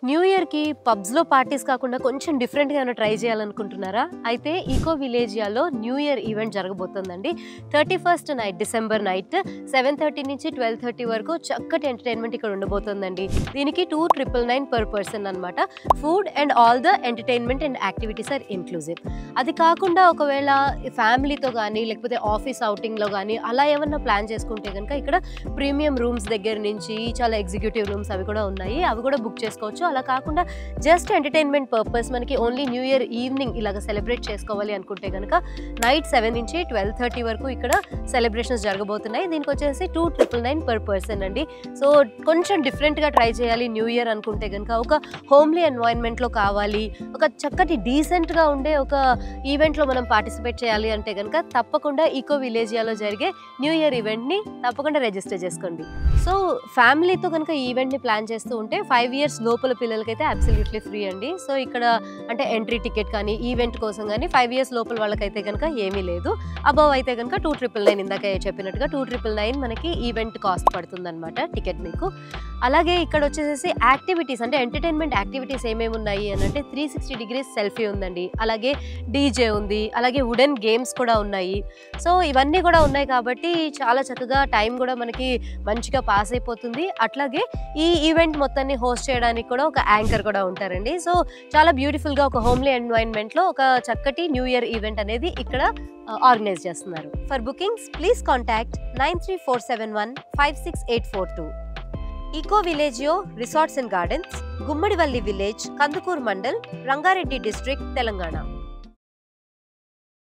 New ఇయర్‌కి పబ్స్‌లో parties కాకుండా కొంచెం డిఫరెంట్‌గా ఏమైనా ట్రై చేయాలనుకుంటున్నారా? అయితే ఈకో విలేజియాలో న్యూ ఇయర్ ఈవెంట్ జరగబోతుందండి. 31st నైట్ డిసెంబర్ నైట్ 7:30 నుంచి 12:30 వరకు చక్కటి ఎంటర్‌టైన్‌మెంట్ ఇక్కడ ఉండబోతుందండి. దీనికి 2,999 పర్ పర్సన్ అన్నమాట. Food and all the entertainment and activities are inclusive. అది కాకుండా ఒకవేళ ఫ్యామిలీతో గానీ లేకపోతే ఆఫీస్ ఔటింగ్‌లో గానీ అలా ఏమన్నా ప్లాన్ చేసుకుంటే గనుక ఇక్కడ ప్రీమియం రూమ్స్ దగ్గర నుంచి చాలా ఎగ్జిక్యూటివ్ రూమ్స్ అవి కూడా ఉన్నాయి. అవి కూడా బుక్ చేసుకోవచ్చు. అలా కాకుండా జస్ట్ ఎంటర్‌టైన్‌మెంట్ పర్పస్ మనకి ఓన్లీ న్యూ ఇయర్ ఈవినింగ్ ఇలాగ సెలబ్రేట్ చేసుకోవాలి అనుకుంటే గనుక నైట్ 7 నుంచి 12:30 వరకు ఇక్కడ సెలబ్రేషన్స్ జరగబోతున్నాయి. దీనికి వచ్చేసి 2,999 పర్ పర్సన్ అండి. సో కొంచెం డిఫరెంట్‌గా ట్రై చేయాలి న్యూ ఇయర్ అనుకుంటే గనుక ఒక హోమ్లీ ఎన్వైరన్మెంట్‌లో కావాలి, ఒక చక్కటి డీసెంట్‌గా ఉండే ఒక ఈవెంట్‌లో మనం పార్టిసిపేట్ చేయాలి అంటే గనుక తప్పకుండా ఈకో విలేజియాలో జరిగే న్యూ ఇయర్ ఈవెంట్‌ని తప్పకుండా రిజిస్టర్ చేసుకోండి. సో ఫ్యామిలీతో కనుక ఈ ఈవెంట్‌ని ప్లాన్ చేస్తూ ఉంటే 5 ఇయర్స్ లోపల పిల్లలకైతే అబ్సల్యూట్లీ ఫ్రీ అండి. సో ఇక్కడ అంటే ఎంట్రీ టికెట్ కానీ ఈవెంట్ కోసం కానీ 5 ఇయర్స్ లోపల వాళ్ళకైతే కనుక ఏమీ లేదు. అబవ్ అయితే కనుక 2,999 ఇందాక చెప్పినట్టుగా 2,999 మనకి ఈవెంట్ కాస్ట్ పడుతుందన్నమాట టికెట్ మీకు. అలాగే ఇక్కడ వచ్చేసేసి యాక్టివిటీస్ అంటే ఎంటర్టైన్మెంట్ యాక్టివిటీస్ ఏమేమి ఉన్నాయి అని అంటే 360 డిగ్రీస్ సెల్ఫీ ఉందండి, అలాగే డీజే ఉంది, అలాగే వుడెన్ గేమ్స్ కూడా ఉన్నాయి. సో ఇవన్నీ కూడా ఉన్నాయి కాబట్టి చాలా చక్కగా టైం కూడా మనకి మంచిగా పాస్ అయిపోతుంది. అట్లాగే ఈ ఈవెంట్ మొత్తాన్ని హోస్ట్ చేయడానికి కూడా ఒక యాంకర్ కూడా ఉంటారండి. సో చాలా బ్యూటిఫుల్గా ఒక హోమ్లీ ఎన్వైరన్మెంట్లో ఒక చక్కటి న్యూ ఇయర్ ఈవెంట్ అనేది ఇక్కడ ఆర్గనైజ్ చేస్తున్నారు. For bookings please contact 9347156842. Eco Villagio resorts and gardens, Gummadivalli village, Kandukur mandal, Rangareddy district, Telangana.